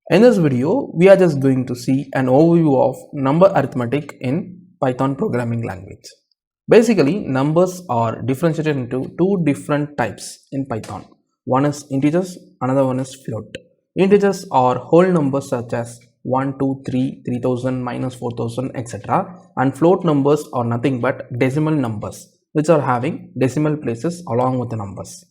In this video, we are just going to see an overview of number arithmetic in Python programming language. Basically, numbers are differentiated into two different types in Python. One is integers, another one is float. Integers are whole numbers such as 1, 2, 3, 3000, minus 4000, etc. And float numbers are nothing but decimal numbers which are having decimal places along with the numbers.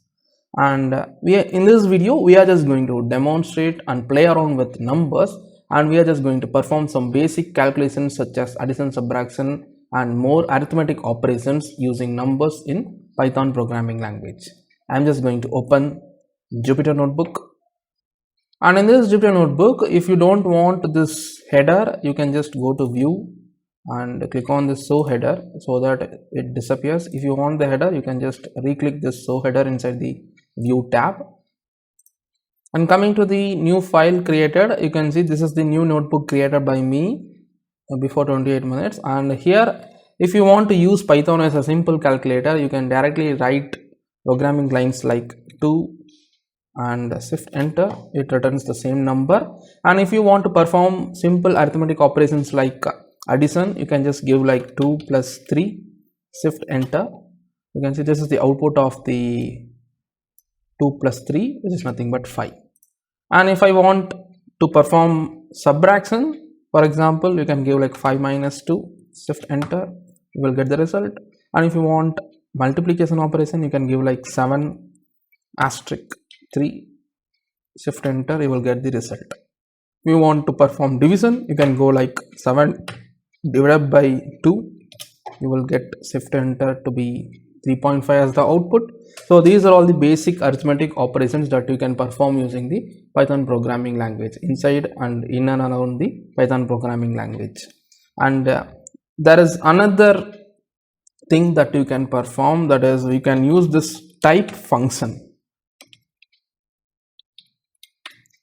And in this video we are just going to demonstrate and play around with numbers, and we are just going to perform some basic calculations such as addition, subtraction and more arithmetic operations using numbers in Python programming language. I am just going to open Jupyter Notebook, and in this Jupyter Notebook, if you don't want this header, you can just go to view and click on this show header so that it disappears. If you want the header, you can just re-click this show header inside the view tab, and coming to the new file created, you can see this is the new notebook created by me before 28 minutes. And here, if you want to use Python as a simple calculator, you can directly write programming lines like 2 and shift enter, it returns the same number. And if you want to perform simple arithmetic operations like addition, you can just give like 2 plus 3, shift enter. You can see this is the output of the 2 plus 3, which is nothing but 5. And if I want to perform subtraction, for example, you can give like 5 minus 2, shift enter, you will get the result. And if you want multiplication operation, you can give like 7 asterisk 3, shift enter, you will get the result. If you want to perform division, you can go like 7 divided by 2, you will get shift enter to be 3.5 as the output. So these are all the basic arithmetic operations that you can perform using the Python programming language inside and in and around the Python programming language. And there is another thing that you can perform, that is you can use this type function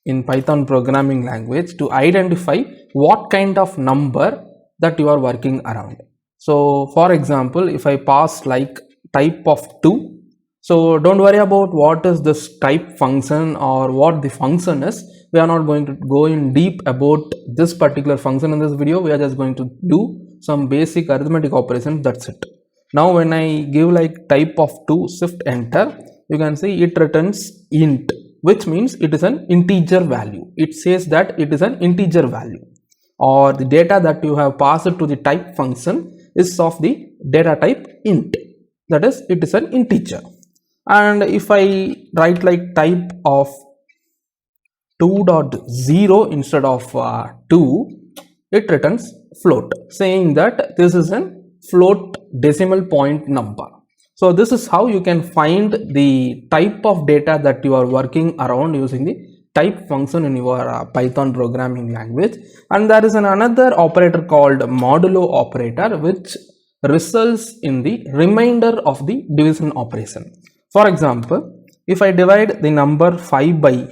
in Python programming language to identify what kind of number that you are working around. So for example, if I pass like type of 2, so don't worry about what is this type function or what the function is. We are not going to go in deep about this particular function in this video. We are just going to do some basic arithmetic operations, that's it. Now when I give like type of 2, shift enter, you can see it returns int, which means it is an integer value. It says that it is an integer value, or the data that you have passed to the type function is of the data type int, that is, it is an integer. And if I write like type of 2.0 instead of 2, it returns float, saying that this is a float decimal point number. So this is how you can find the type of data that you are working around using the type function in your Python programming language. And there is another operator called modulo operator, which results in the remainder of the division operation. For example, if I divide the number 5 by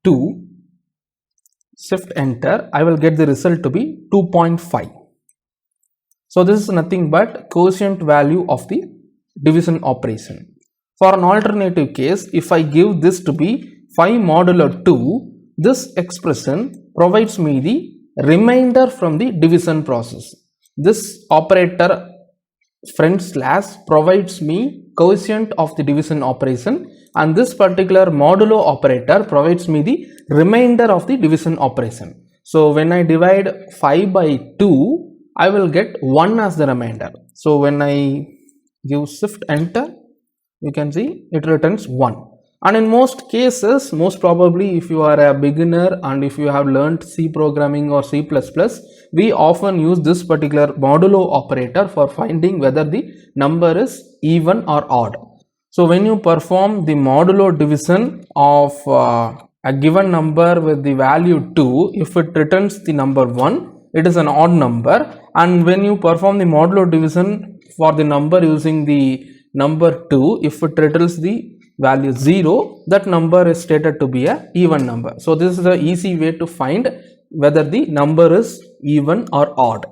2, shift enter, I will get the result to be 2.5. So this is nothing but quotient value of the division operation. For an alternative case, if I give this to be 5 modulo 2, this expression provides me the remainder from the division process. This operator front slash provides me quotient of the division operation, and this particular modulo operator provides me the remainder of the division operation. So when I divide 5 by 2, I will get 1 as the remainder. So when I give shift enter, you can see it returns 1. And in most cases, most probably if you are a beginner and if you have learned C programming or C++, we often use this particular modulo operator for finding whether the number is even or odd. So when you perform the modulo division of a given number with the value 2, if it returns the number 1, it is an odd number. And when you perform the modulo division for the number using the number 2, if it returns the value 0, that number is stated to be a even number. So this is an easy way to find whether the number is even or odd.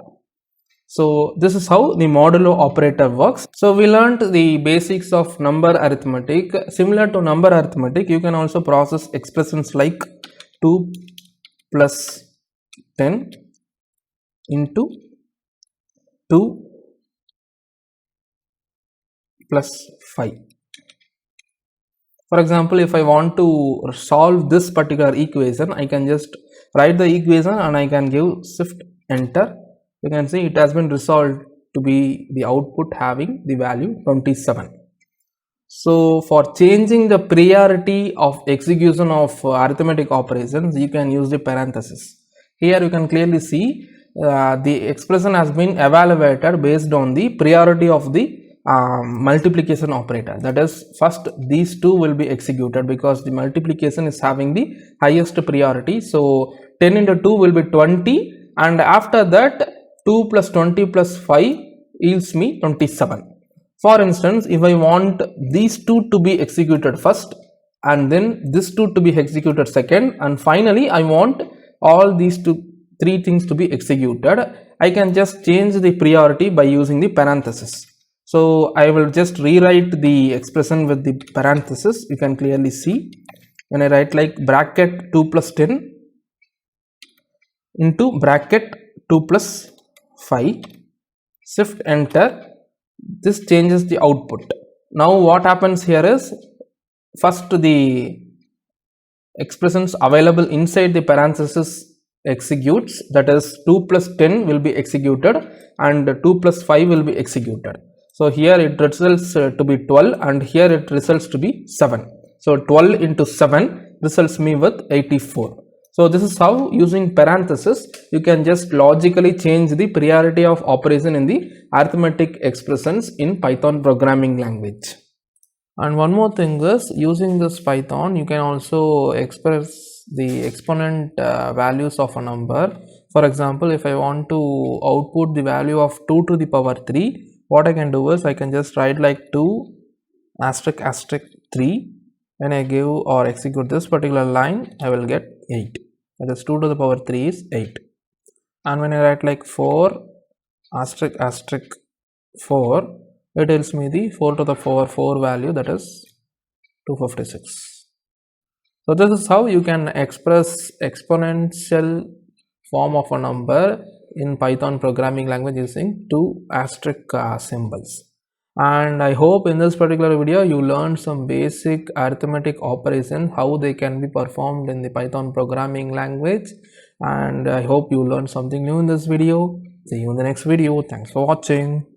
So this is how the modulo operator works. So we learned the basics of number arithmetic. Similar to number arithmetic, you can also process expressions like 2 plus 10 into 2 plus 5. For example, if I want to solve this particular equation, I can just write the equation and I can give shift enter. You can see it has been resolved to be the output having the value 27. So for changing the priority of execution of arithmetic operations, you can use the parenthesis. Here you can clearly see the expression has been evaluated based on the priority of the multiplication operator. That is, first these two will be executed because the multiplication is having the highest priority. So 10 into 2 will be 20, and after that 2 plus 20 plus 5 yields me 27. For instance, if I want these two to be executed first and then this two to be executed second, and finally I want all these three things to be executed, I can just change the priority by using the parenthesis. So I will just rewrite the expression with the parenthesis. You can clearly see when I write like bracket 2 plus 10 into bracket 2 plus 5, shift enter. This changes the output. Now what happens here is, first the expressions available inside the parenthesis executes, that is 2 plus 10 will be executed and 2 plus 5 will be executed. So here it results to be 12 and here it results to be 7. So 12 into 7 results me with 84. So this is how, using parenthesis, you can just logically change the priority of operation in the arithmetic expressions in Python programming language. And one more thing is, using this Python, you can also express the exponent values of a number. For example, if I want to output the value of 2 to the power 3, what I can do is I can just write like 2 asterisk asterisk 3. When I give or execute this particular line, I will get 8. That is 2 to the power 3 is 8. And when I write like 4 asterisk asterisk 4, it tells me the 4 to the power 4 value, that is 256. So this is how you can express exponential form of a number in Python programming language using 2 asterisk symbols. And I hope in this particular video you learned some basic arithmetic operations, how they can be performed in the Python programming language. And I hope you learned something new in this video. See you in the next video. Thanks for watching.